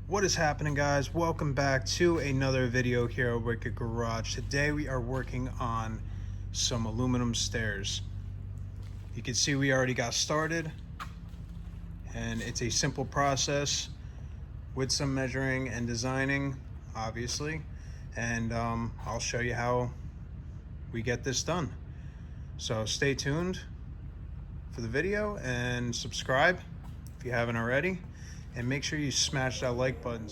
What is happening, guys? Welcome back to another video here at Wicked Garage. Today we are working on some aluminum stairs. You can see we already got started, and it's a simple process with some measuring and designing, obviously, and I'll show you how we get this done. So stay tuned for the video and subscribe if you haven't already, and make sure you smash that like button.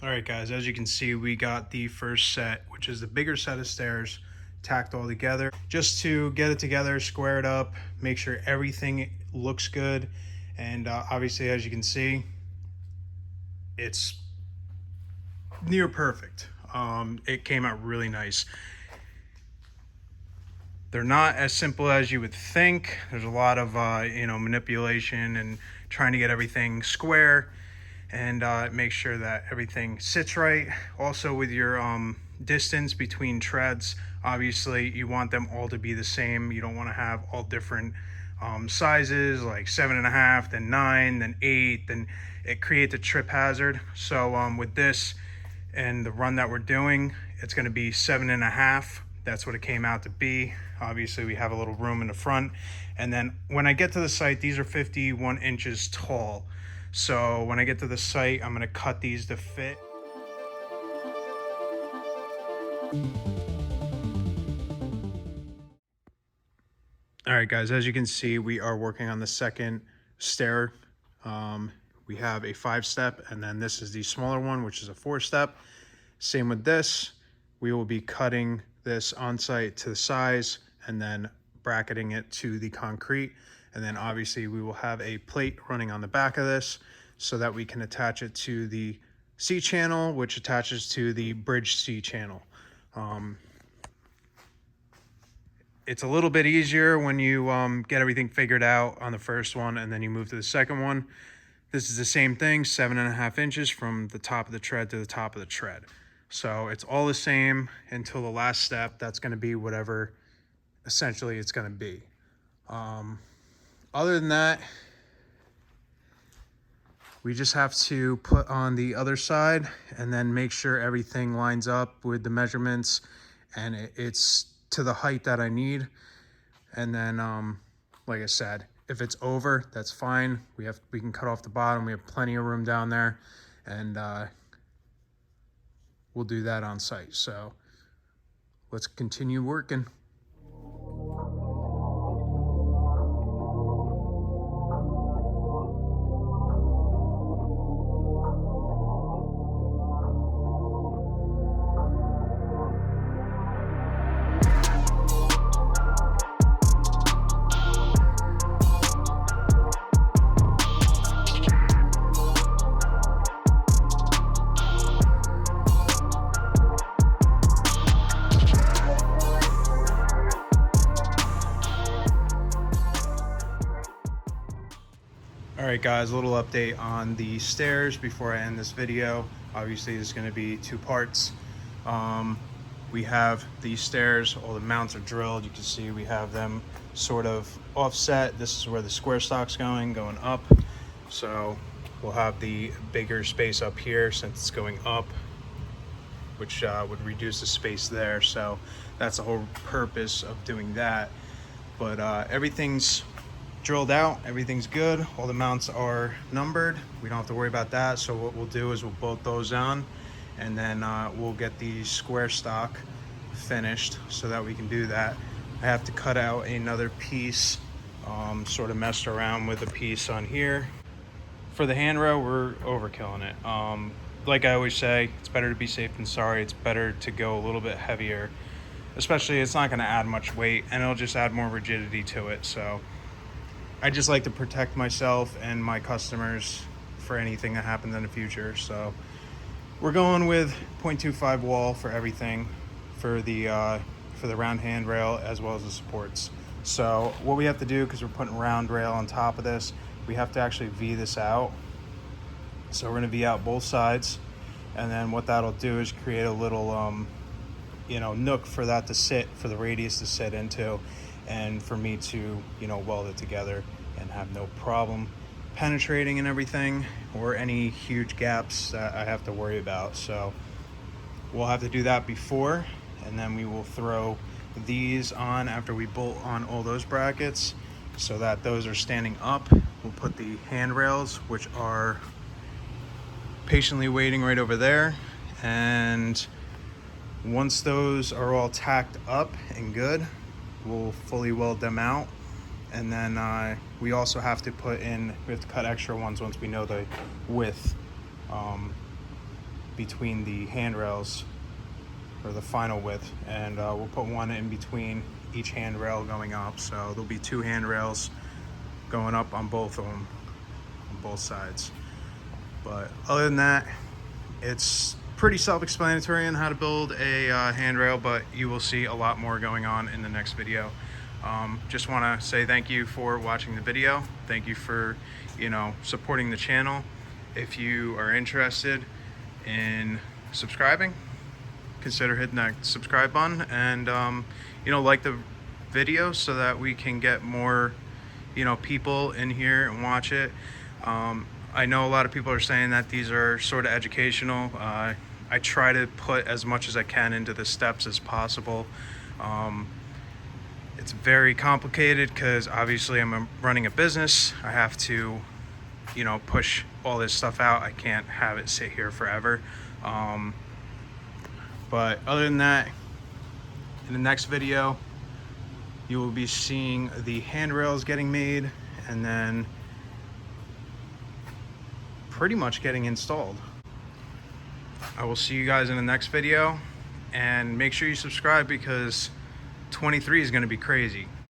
All right, guys, as you can see, we got the first set, which is the bigger set of stairs, tacked all together just to get it together, square it up, make sure everything looks good. And obviously, as you can see, it's near perfect. It came out really nice. They're not as simple as you would think. There's a lot of manipulation and trying to get everything square and make sure that everything sits right. Also, with your distance between treads, obviously you want them all to be the same. You don't want to have all different sizes, like 7.5, then 9, then 8, then it creates a trip hazard. So with this and the run that we're doing, it's going to be 7.5. That's what it came out to be. Obviously, we have a little room in the front, and then when I get to the site, these are 51 inches tall. So when I get to the site, I'm gonna cut these to fit. All right, guys, as you can see, we are working on the second stair. We have a 5-step, and then this is the smaller one, which is a 4-step. Same with this. We will be cutting this on site to the size and then bracketing it to the concrete. And then obviously we will have a plate running on the back of this so that we can attach it to the C channel, which attaches to the bridge C channel. It's a little bit easier when you get everything figured out on the first one and then you move to the second one. This is the same thing, 7.5 inches from the top of the tread to the top of the tread. So it's all the same until the last step. That's going to be whatever essentially it's going to be. Other than that, we just have to put on the other side and then make sure everything lines up with the measurements and it's to the height that I need. And then, like I said, if it's over, that's fine. We can cut off the bottom. We have plenty of room down there, and we'll do that on site. So let's continue working. All right, guys, a little update on the stairs before I end this video. Obviously, there's going to be 2 parts. We have these stairs, all the mounts are drilled. You can see we have them sort of offset. This is where the square stock's going up. So we'll have the bigger space up here since it's going up, which would reduce the space there. So that's the whole purpose of doing that. But everything's drilled out, everything's good, all the mounts are numbered, we don't have to worry about that. So what we'll do is we'll bolt those on, and then we'll get the square stock finished so that we can do that. I have to cut out another piece, sort of messed around with a piece on here. For the handrail, we're overkilling it. Like I always say, it's better to be safe than sorry. It's better to go a little bit heavier, especially it's not going to add much weight and it'll just add more rigidity to it. So I just like to protect myself and my customers for anything that happens in the future. So we're going with 0.25 wall for everything, for the round handrail as well as the supports. So what we have to do, because we're putting round rail on top of this, we have to actually V this out. So we're going to V out both sides, and then what that'll do is create a little nook for that to sit, for the radius to sit into, and for me to weld it together and have no problem penetrating and everything, or any huge gaps that I have to worry about. So we'll have to do that before, and then we will throw these on after we bolt on all those brackets so that those are standing up. We'll put the handrails, which are patiently waiting right over there, and once those are all tacked up and good, we'll fully weld them out. And then we also have to we have to cut extra ones once we know the width between the handrails, or the final width, and we'll put one in between each handrail going up. So there'll be 2 handrails going up on both of them, on both sides. But other than that, it's pretty self-explanatory on how to build a handrail, but you will see a lot more going on in the next video. Just want to say thank you for watching the video. Thank you for supporting the channel. If you are interested in subscribing, consider hitting that subscribe button, and like the video so that we can get more people in here and watch it. I know a lot of people are saying that these are sort of educational. I try to put as much as I can into the steps as possible. It's very complicated because obviously I'm running a business. I have to push all this stuff out. I can't have it sit here forever. But other than that, in the next video, you will be seeing the handrails getting made, and then pretty much getting installed. I will see you guys in the next video, and make sure you subscribe because 23 is going to be crazy.